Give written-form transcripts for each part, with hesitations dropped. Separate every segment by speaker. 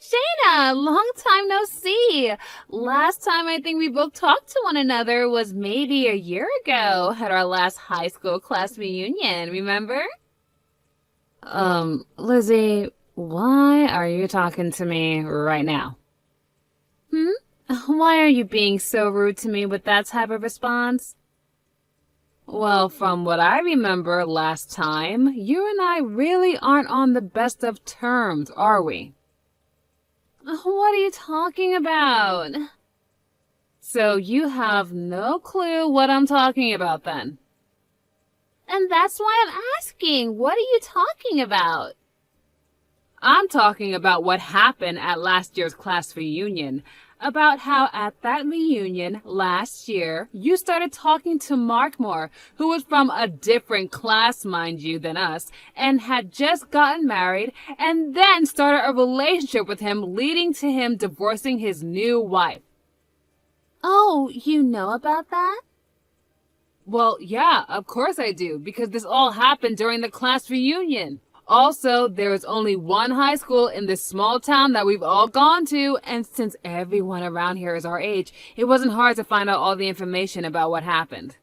Speaker 1: Shayna, long time no see. Last time I think we both talked to one another was maybe a year ago at our last high school class reunion, remember? Lizzie, why are you talking to me right now? Hmm? Why are you being so rude to me with that type of response? Well, from what I remember last time, you and I really aren't on the best of terms, are we? What are you talking about? So you have no clue what I'm talking about then? And that's why I'm asking, what are you talking about? I'm talking about what happened at last year's class reunion. About how at that reunion last year, you started talking to Markmore, who was from a different class, mind you, than us, and had just gotten married, and then started a relationship with him, leading to him divorcing his new wife. Oh, you know about that? Well, yeah, of course I do, because this all happened during the class reunion. Also, there is only one high school in this small town that we've all gone to, and since everyone around here is our age, it wasn't hard to find out all the information about what happened.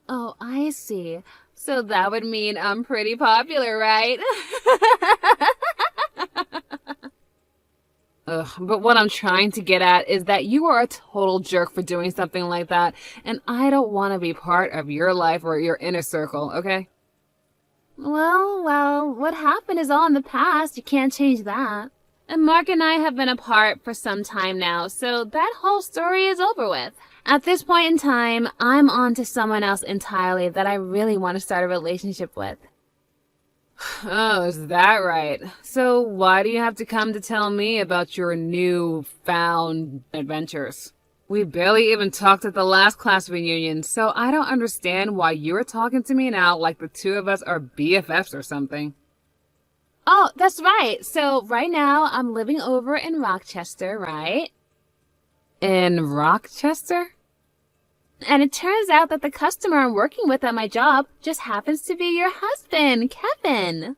Speaker 1: Oh, I see. So that would mean I'm pretty popular, right? Ugh, but what I'm trying to get at is that you are a total jerk for doing something like that, and I don't want to be part of your life or your inner circle, okay? Well, what happened is all in the past. You can't change that. And Mark and I have been apart for some time now, so that whole story is over with. At this point in time, I'm on to someone else entirely that I really want to start a relationship with. Oh, is that right? So why do you have to come to tell me about your new-found adventures? We barely even talked at the last class reunion, so I don't understand why you're talking to me now like the two of us are BFFs or something. Oh, that's right. So right now I'm living over in Rochester, right? In Rochester? And it turns out that the customer I'm working with at my job just happens to be your husband, Kevin.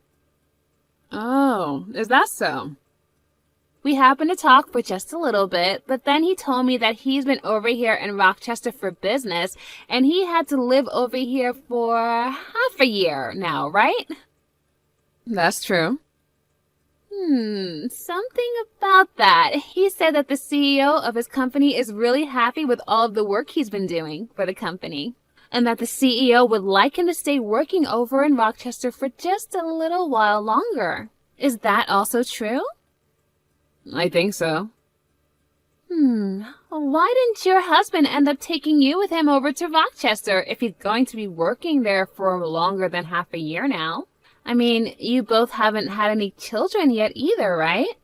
Speaker 1: Oh, is that so? We happened to talk for just a little bit, but then he told me that he's been over here in Rochester for business, and he had to live over here for half a year now, right? That's true. Something about that. He said that the CEO of his company is really happy with all of the work he's been doing for the company, and that the CEO would like him to stay working over in Rochester for just a little while longer. Is that also true? I think so. Why didn't your husband end up taking you with him over to Rochester if he's going to be working there for longer than half a year now? I mean, you both haven't had any children yet either, right?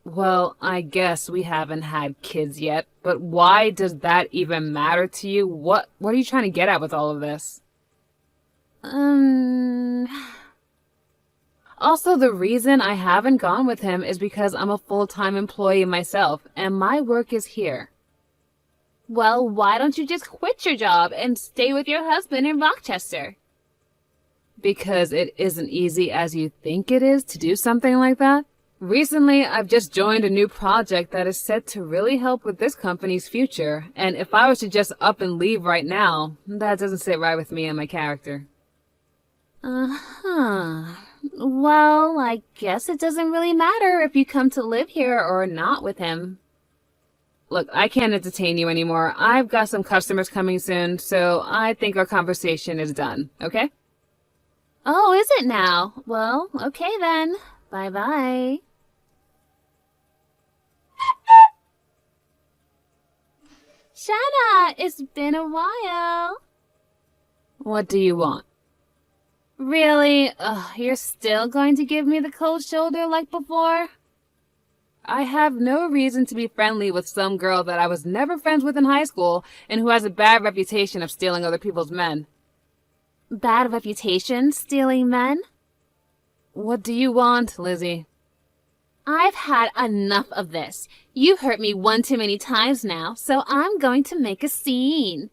Speaker 1: Well, I guess we haven't had kids yet, but why does that even matter to you? What are you trying to get at with all of this? Also, the reason I haven't gone with him is because I'm a full-time employee myself, and my work is here. Well, why don't you just quit your job and stay with your husband in Rochester? Because it isn't easy as you think it is to do something like that. Recently, I've just joined a new project that is set to really help with this company's future, and if I was to just up and leave right now, that doesn't sit right with me and my character. Well, I guess it doesn't really matter if you come to live here or not with him. Look, I can't entertain you anymore. I've got some customers coming soon, so I think our conversation is done, okay? Oh, is it now? Well, okay then. Bye-bye. Shanna, it's been a while. What do you want? Really? You're still going to give me the cold shoulder like before? I have no reason to be friendly with some girl that I was never friends with in high school and who has a bad reputation of stealing other people's men. Bad reputation? Stealing men? What do you want, Lizzie? I've had enough of this. You've hurt me one too many times now, so I'm going to make a scene.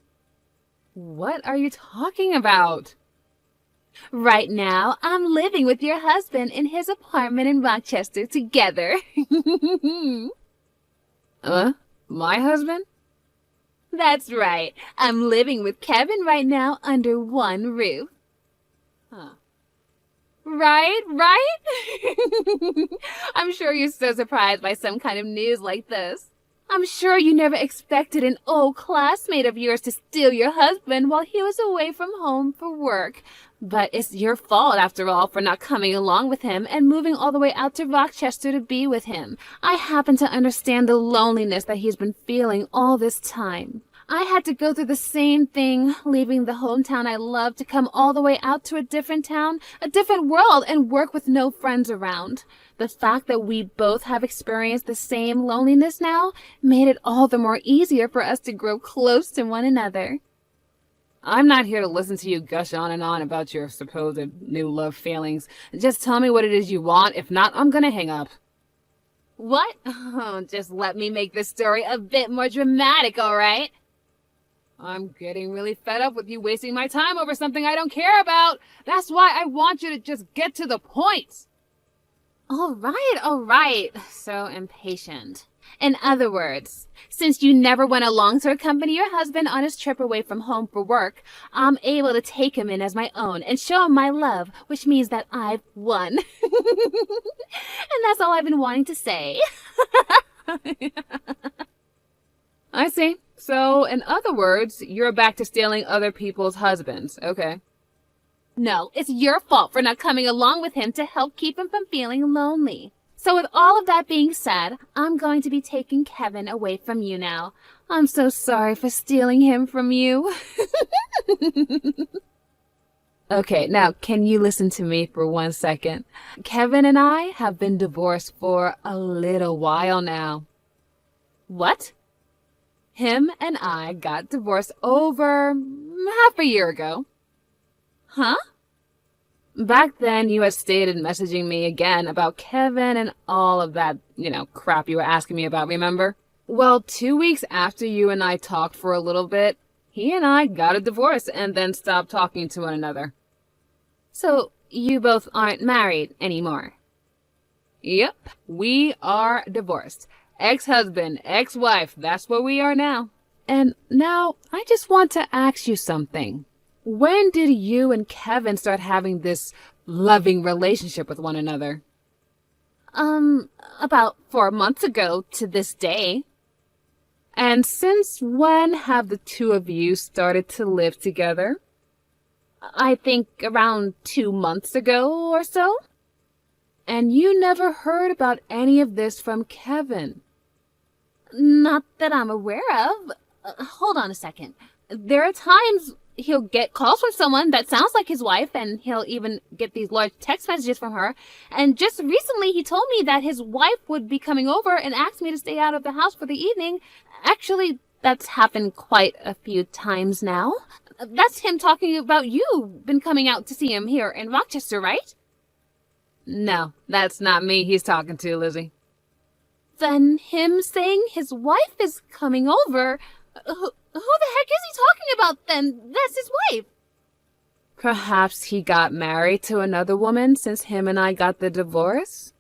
Speaker 1: What are you talking about? Right now, I'm living with your husband in his apartment in Rochester together. My husband? That's right. I'm living with Kevin right now under one roof. Huh. Right? I'm sure you're so surprised by some kind of news like this. I'm sure you never expected an old classmate of yours to steal your husband while he was away from home for work. But it's your fault, after all, for not coming along with him and moving all the way out to Rochester to be with him. I happen to understand the loneliness that he's been feeling all this time. I had to go through the same thing, leaving the hometown I love to come all the way out to a different town, a different world, and work with no friends around. The fact that we both have experienced the same loneliness now made it all the more easier for us to grow close to one another. I'm not here to listen to you gush on and on about your supposed new love feelings. Just tell me what it is you want. If not, I'm gonna hang up. What? Oh, just let me make this story a bit more dramatic, all right? I'm getting really fed up with you wasting my time over something I don't care about. That's why I want you to just get to the point. All right. So impatient. In other words, since you never went along to accompany your husband on his trip away from home for work, I'm able to take him in as my own and show him my love, which means that I've won. And that's all I've been wanting to say. I see. So, in other words, you're back to stealing other people's husbands. Okay. No, it's your fault for not coming along with him to help keep him from feeling lonely. So with all of that being said, I'm going to be taking Kevin away from you now. I'm so sorry for stealing him from you. Okay, now can you listen to me for 1 second? Kevin and I have been divorced for a little while now. What? Him and I got divorced over half a year ago. Huh? Back then, you had stated messaging me again about Kevin and all of that, crap you were asking me about, remember? Well, 2 weeks after you and I talked for a little bit, he and I got a divorce and then stopped talking to one another. So, you both aren't married anymore? Yep, we are divorced. Ex-husband, ex-wife, that's what we are now. And now, I just want to ask you something. When did you and Kevin start having this loving relationship with one another? About 4 months ago to this day. And since when have the two of you started to live together? I think around 2 months ago or so. And you never heard about any of this from Kevin? Not that I'm aware of. Hold on a second. There are times he'll get calls from someone that sounds like his wife, and he'll even get these large text messages from her. And just recently he told me that his wife would be coming over and asked me to stay out of the house for the evening. Actually, that's happened quite a few times now. That's him talking about you been coming out to see him here in Rochester, right? No, that's not me he's talking to, Lizzie. Then him saying his wife is coming over... Who the heck is he talking about then? That's his wife. Perhaps he got married to another woman since him and I got the divorce?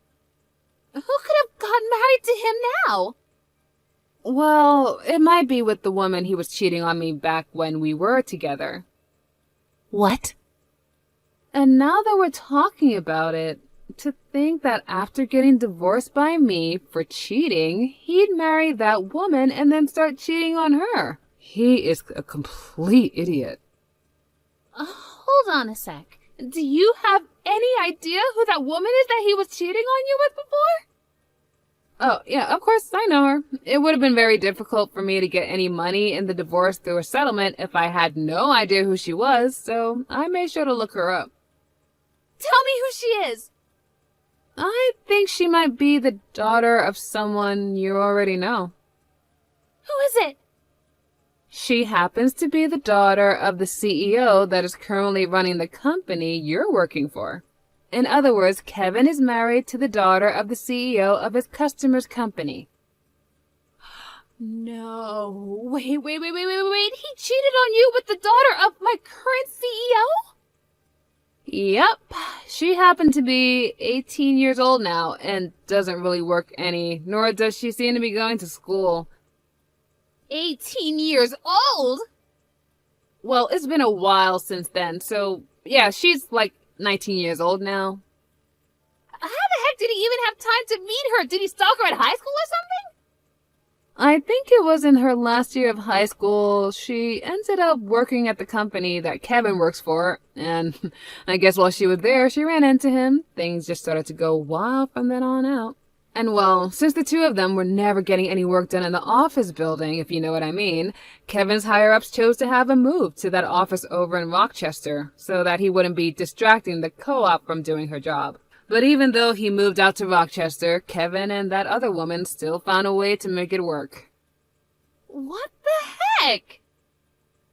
Speaker 1: Who could have gotten married to him now? Well, it might be with the woman he was cheating on me back when we were together. What? And now that we're talking about it, to think that after getting divorced by me for cheating, he'd marry that woman and then start cheating on her. He is a complete idiot. Hold on a sec. Do you have any idea who that woman is that he was cheating on you with before? Oh, yeah, of course, I know her. It would have been very difficult for me to get any money in the divorce through a settlement if I had no idea who she was, so I made sure to look her up. Tell me who she is! I think she might be the daughter of someone you already know. Who is it? She happens to be the daughter of the CEO that is currently running the company you're working for. In other words, Kevin is married to the daughter of the CEO of his customer's company. No. Wait. He cheated on you with the daughter of my current CEO? Yep, she happened to be 18 years old now and doesn't really work any, nor does she seem to be going to school.
Speaker 2: 18 years old?
Speaker 1: Well, it's been a while since then, so yeah, she's like 19 years old now.
Speaker 2: How the heck did he even have time to meet her? Did he stalk her at high school or something?
Speaker 1: I think it was in her last year of high school. She ended up working at the company that Kevin works for, and I guess while she was there, she ran into him. Things just started to go wild from then on out. And well, since the two of them were never getting any work done in the office building, if you know what I mean, Kevin's higher-ups chose to have him move to that office over in Rochester so that he wouldn't be distracting the co-op from doing her job. But even though he moved out to Rochester, Kevin and that other woman still found a way to make it work.
Speaker 2: What the heck?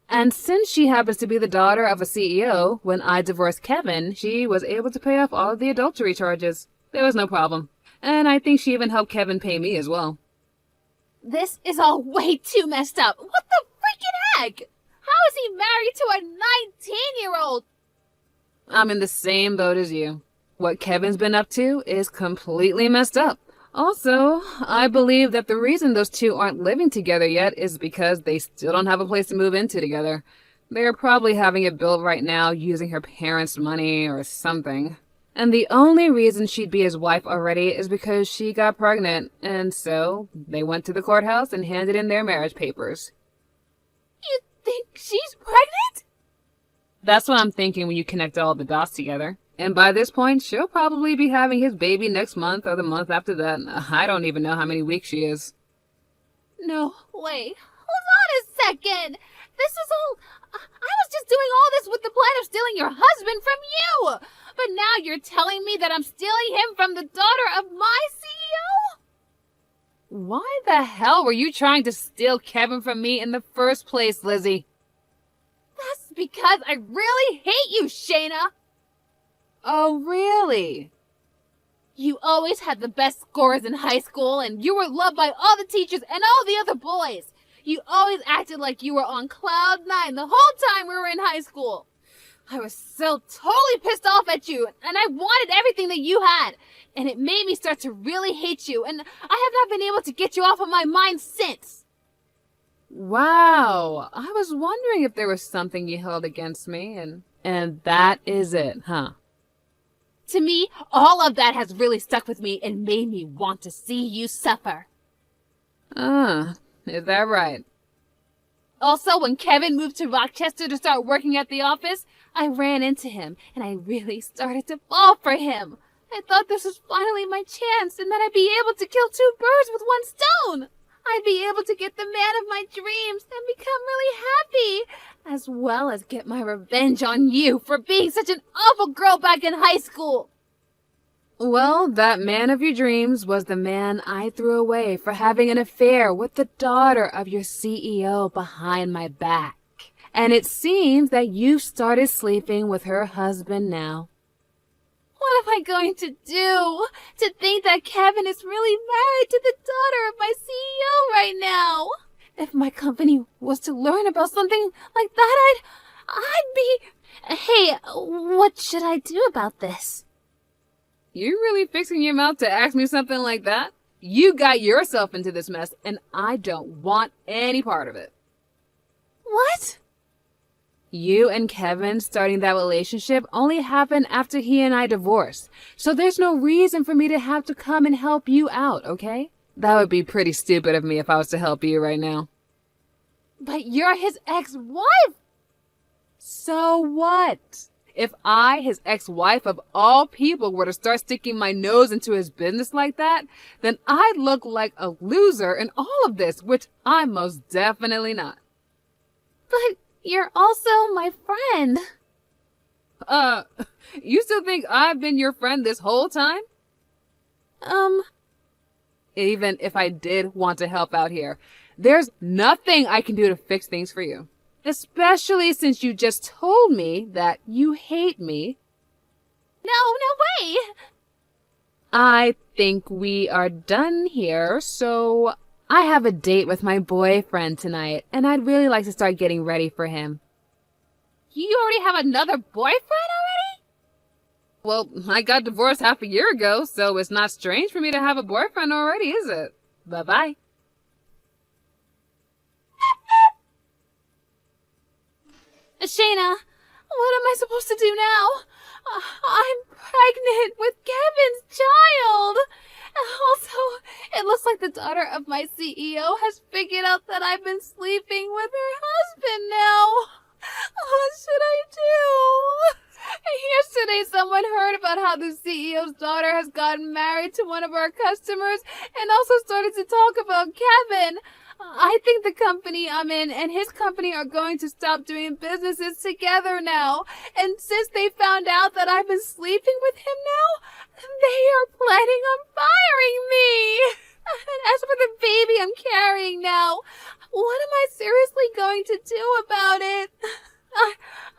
Speaker 1: And since she happens to be the daughter of a CEO, when I divorced Kevin, she was able to pay off all of the adultery charges. There was no problem. And I think she even helped Kevin pay me as well.
Speaker 2: This is all way too messed up. What the freaking heck? How is he married to a 19-year-old?
Speaker 1: I'm in the same boat as you. What Kevin's been up to is completely messed up. Also, I believe that the reason those two aren't living together yet is because they still don't have a place to move into together. They're probably having it built right now using her parents' money or something. And the only reason she'd be his wife already is because she got pregnant, and so they went to the courthouse and handed in their marriage papers.
Speaker 2: You think she's pregnant?
Speaker 1: That's what I'm thinking when you connect all the dots together. And by this point, she'll probably be having his baby next month or the month after that. I don't even know how many weeks she is.
Speaker 2: No, wait. Hold on a second. This is all... I was just doing all this with the plan of stealing your husband from you. But now you're telling me that I'm stealing him from the daughter of my CEO?
Speaker 1: Why the hell were you trying to steal Kevin from me in the first place, Lizzie?
Speaker 2: That's because I really hate you, Shayna.
Speaker 1: Oh, really?
Speaker 2: You always had the best scores in high school, and you were loved by all the teachers and all the other boys. You always acted like you were on cloud nine the whole time we were in high school. I was so totally pissed off at you, and I wanted everything that you had. And it made me start to really hate you, and I have not been able to get you off of my mind since.
Speaker 1: Wow, I was wondering if there was something you held against me, and that is it, huh?
Speaker 2: To me, all of that has really stuck with me and made me want to see you suffer.
Speaker 1: Is that right?
Speaker 2: Also, when Kevin moved to Rochester to start working at the office, I ran into him, and I really started to fall for him. I thought this was finally my chance, and that I'd be able to kill two birds with one stone. I'd be able to get the man of my dreams and become really happy, as well as get my revenge on you for being such an awful girl back in high school.
Speaker 1: Well, that man of your dreams was the man I threw away for having an affair with the daughter of your CEO behind my back. And it seems that you've started sleeping with her husband now.
Speaker 2: What am I going to do? To think that Kevin is really married to the daughter of my CEO right now? If my company was to learn about something like that, I'd be... Hey, what should I do about this?
Speaker 1: You really fixing your mouth to ask me something like that? You got yourself into this mess, and I don't want any part of it.
Speaker 2: What?
Speaker 1: You and Kevin starting that relationship only happened after he and I divorced, so there's no reason for me to have to come and help you out, okay? That would be pretty stupid of me if I was to help you right now.
Speaker 2: But you're his ex-wife!
Speaker 1: So what? If I, his ex-wife of all people, were to start sticking my nose into his business like that, then I'd look like a loser in all of this, which I'm most definitely not.
Speaker 2: But you're also my friend.
Speaker 1: You still think I've been your friend this whole time? Even if I did want to help out here, there's nothing I can do to fix things for you. Especially since you just told me that you hate me.
Speaker 2: No way!
Speaker 1: I think we are done here, so I have a date with my boyfriend tonight, and I'd really like to start getting ready for him.
Speaker 2: You already have another boyfriend already?
Speaker 1: well, I got divorced half a year ago, so it's not strange for me to have a boyfriend already, is it? Bye-bye.
Speaker 2: Shayna, what am I supposed to do now? I'm pregnant with Kevin's child. Also, it looks like the daughter of my CEO has figured out that I've been sleeping with her husband now. What should I do? Yesterday, someone heard about how the CEO's daughter has gotten married to one of our customers and also started to talk about Kevin. I think the company I'm in and his company are going to stop doing businesses together now. And since they found out that I've been sleeping with him now, they are planning on firing me. And as for the baby I'm carrying now, what am I seriously going to do about it?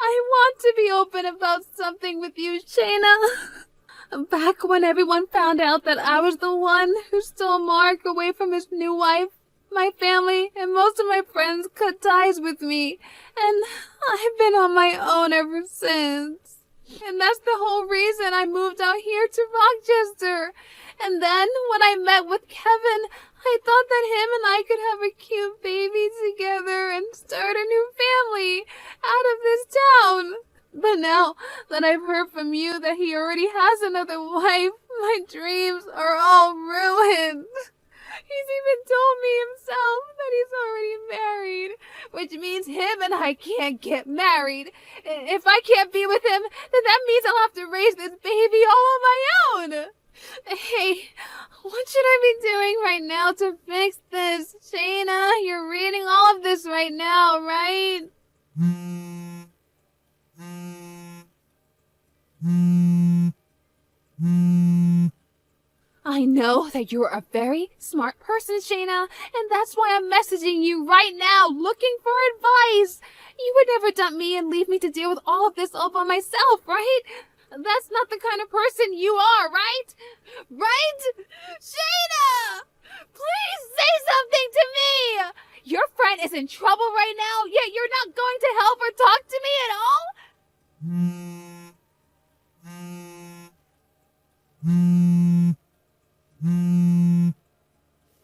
Speaker 2: I want to be open about something with you, Shayna. Back when everyone found out that I was the one who stole Mark away from his new wife, my family and most of my friends cut ties with me, and I've been on my own ever since. And that's the whole reason I moved out here to Rochester. And then when I met with Kevin, I thought that him and I could have a cute baby together and start a new family out of this town. But now that I've heard from you that he already has another wife, my dreams are all ruined. He's even told me himself that he's already married, which means him and I can't get married. If I can't be with him, then that means I'll have to raise this baby all on my own. Hey, what should I be doing right now to fix this? Shayna, you're reading all of this right now, right? I know that you're a very smart person, Shayna, and that's why I'm messaging you right now, looking for advice. You would never dump me and leave me to deal with all of this all by myself, right? That's not the kind of person you are, right? Right? Shayna! Please say something to me! Your friend is in trouble right now, yet you're not going to help or talk to me at all?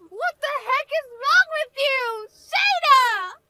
Speaker 2: What the heck is wrong with you? Shayna!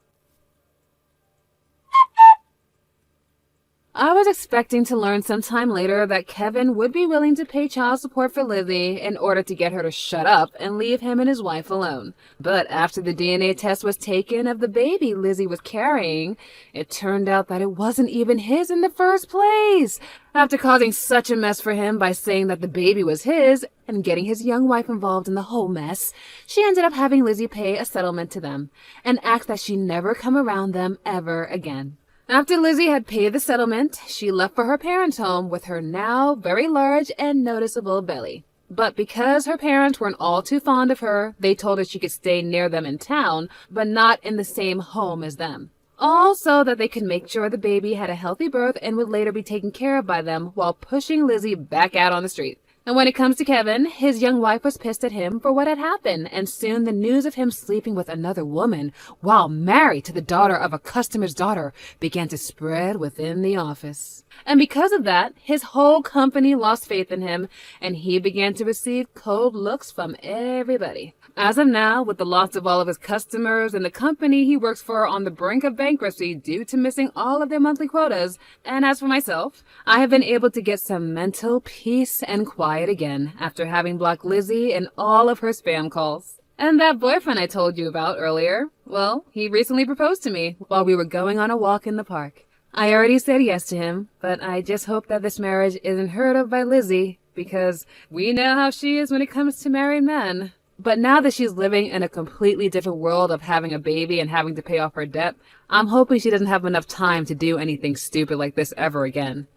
Speaker 1: I was expecting to learn sometime later that Kevin would be willing to pay child support for Lizzie in order to get her to shut up and leave him and his wife alone. But after the DNA test was taken of the baby Lizzie was carrying, it turned out that it wasn't even his in the first place. After causing such a mess for him by saying that the baby was his and getting his young wife involved in the whole mess, she ended up having Lizzie pay a settlement to them and ask that she never come around them ever again. After Lizzie had paid the settlement, she left for her parents' home with her now very large and noticeable belly. But because her parents weren't all too fond of her, they told her she could stay near them in town, but not in the same home as them. All so that they could make sure the baby had a healthy birth and would later be taken care of by them while pushing Lizzie back out on the street. And when it comes to Kevin, his young wife was pissed at him for what had happened, and soon the news of him sleeping with another woman while married to the daughter of a customer's daughter began to spread within the office. And because of that, his whole company lost faith in him, and he began to receive cold looks from everybody. As of now, with the loss of all of his customers and the company he works for on the brink of bankruptcy due to missing all of their monthly quotas, and as for myself, I have been able to get some mental peace and quiet again after having blocked Lizzie and all of her spam calls. And that boyfriend I told you about earlier, well, he recently proposed to me while we were going on a walk in the park. I already said yes to him, but I just hope that this marriage isn't heard of by Lizzie, because we know how she is when it comes to married men. But now that she's living in a completely different world of having a baby and having to pay off her debt, I'm hoping she doesn't have enough time to do anything stupid like this ever again.